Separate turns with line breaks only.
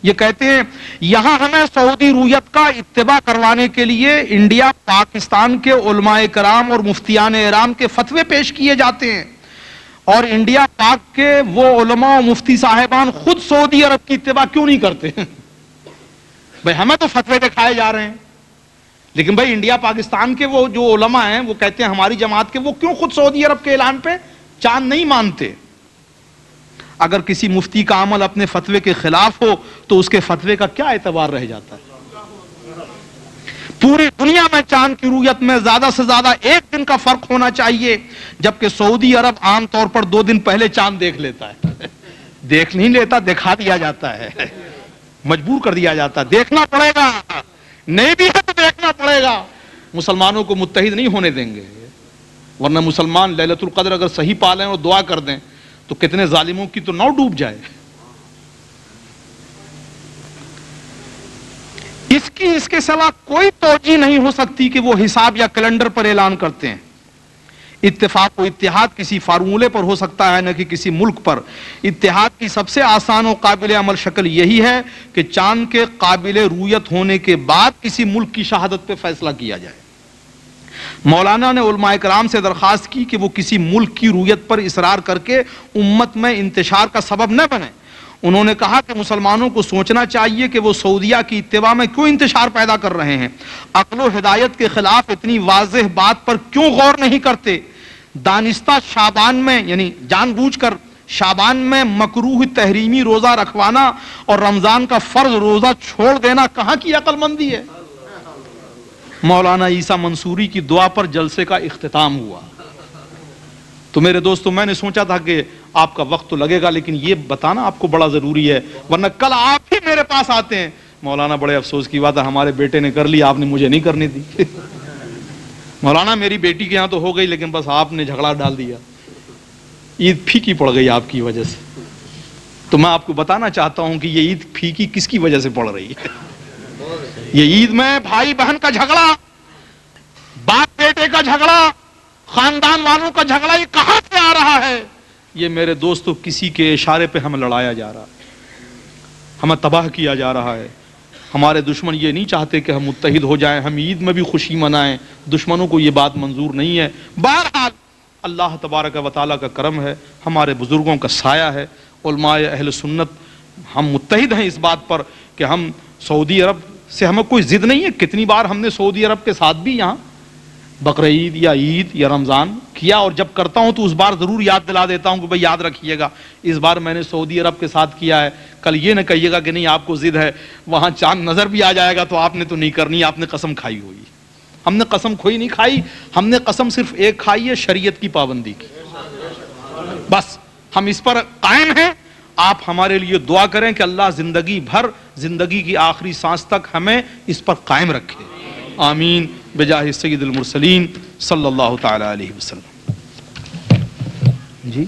یہ کہتے ہیں یہاں ہمیں سعودی رویت کا اتباع کروانے کے لیے انڈیا پاکستان کے علماء کرام اور مفتیان احرام کے فتوے پیش کیے جاتے ہیں، اور انڈیا پاک کے وہ علماء و مفتی صاحبان خود سعودی عرب کی اتباع کیوں نہیں کرتے؟ بھائی ہمیں تو فتوے دکھائے جا رہے ہیں، لیکن بھائی انڈیا پاکستان کے وہ جو علماء ہیں وہ کہتے ہیں ہماری جماعت کے، وہ کیوں خود سعودی عرب کے اعلان پہ چاند نہیں مانتے؟ اگر کسی مفتی کا عمل اپنے فتوے کے خلاف ہو تو اس کے فتوے کا کیا اعتبار رہ جاتا ہے؟ پوری دنیا میں چاند کی رؤیت میں زیادہ سے زیادہ 1 دن کا فرق ہونا چاہیے، جبکہ سعودی عرب عام طور پر 2 دن پہلے چاند دیکھ لیتا ہے۔ دیکھ نہیں لیتا، دکھا دیا جاتا ہے، مجبور کر دیا جاتا ہے، دیکھنا پڑے گا، نہیں بھی ہے تو دیکھنا پڑے گا۔ مسلمانوں کو متحد نہیں ہونے دیں گے، ورنہ مسلمان لیلۃ القدر اگر صحیح پالیں اور دعا کر دیں تو کتنے ظالموں کی تو ناؤ ڈوب جائے۔ اس کے سوا کوئی توجہ نہیں ہو سکتی کہ وہ حساب یا کیلنڈر پر اعلان کرتے ہیں۔ اتفاق و اتحاد کسی فارمولے پر ہو سکتا ہے، نہ کہ کسی ملک پر۔ اتحاد کی سب سے آسان و قابل عمل شکل یہی ہے کہ چاند کے قابل رؤیت ہونے کے بعد کسی ملک کی شہادت پہ فیصلہ کیا جائے۔ مولانا نے علماء کرام سے درخواست کی کہ وہ کسی ملک کی رؤیت پر اصرار کر کے امت میں انتشار کا سبب نہ بنے۔ انہوں نے کہا کہ مسلمانوں کو سوچنا چاہیے کہ وہ سعودیہ کی اتباع میں کیوں انتشار پیدا کر رہے ہیں، عقل و ہدایت کے خلاف اتنی واضح بات پر کیوں غور نہیں کرتے۔ دانستہ شعبان میں، یعنی جان بوجھ کر شعبان میں مکروہ تحریمی روزہ رکھوانا اور رمضان کا فرض روزہ چھوڑ دینا کہاں کی عقل مندی ہے؟ مولانا عیسیٰ منصوری کی دعا پر جلسے کا اختتام ہوا۔ تو میرے دوستو، میں نے سوچا تھا کہ آپ کا وقت تو لگے گا، لیکن یہ بتانا آپ کو بڑا ضروری ہے، ورنہ کل آپ ہی میرے پاس آتے ہیں، مولانا بڑے افسوس کی بات ہے ہمارے بیٹے نے کر لی، آپ نے مجھے نہیں کرنی تھی۔ مولانا میری بیٹی کے یہاں تو ہو گئی، لیکن بس آپ نے جھگڑا ڈال دیا، عید پھیکی پڑ گئی آپ کی وجہ سے۔ تو میں آپ کو بتانا چاہتا ہوں کہ یہ عید پھیکی کس کی وجہ سے پڑ رہی ہے۔ یہ عید میں بھائی بہن کا جھگڑا، باپ بیٹے کا جھگڑا، خاندان والوں کا جھگڑا، یہ کہاں سے آ رہا ہے؟ یہ میرے دوستو کسی کے اشارے پہ ہمیں لڑایا جا رہا ہے، ہمیں تباہ کیا جا رہا ہے۔ ہمارے دشمن یہ نہیں چاہتے کہ ہم متحد ہو جائیں، ہم عید میں بھی خوشی منائیں، دشمنوں کو یہ بات منظور نہیں ہے۔ بہرحال اللہ تبارک و تعالیٰ کا کرم ہے، ہمارے بزرگوں کا سایہ ہے، علماء اہل سنت، ہم متحد ہیں اس بات پر کہ ہم سعودی عرب سے ہمیں کوئی ضد نہیں ہے۔ کتنی بار ہم نے سعودی عرب کے ساتھ بھی یہاں بقرعید یا عید یا رمضان کیا، اور جب کرتا ہوں تو اس بار ضرور یاد دلا دیتا ہوں کہ بھائی یاد رکھیے گا اس بار میں نے سعودی عرب کے ساتھ کیا ہے، کل یہ نہ کہیے گا کہ نہیں آپ کو ضد ہے، وہاں چاند نظر بھی آ جائے گا تو آپ نے تو نہیں کرنی، آپ نے قسم کھائی ہوئی۔ ہم نے قسم کوئی نہیں کھائی، ہم نے قسم صرف ایک کھائی ہے، شریعت کی پابندی کی، بس ہم اس پر قائم ہیں۔ آپ ہمارے لیے دعا کریں کہ اللہ زندگی بھر، زندگی کی آخری سانس تک ہمیں اس پر قائم رکھے، آمین بجاہ سید المرسلین صلی اللہ تعالی علیہ وسلم۔ جی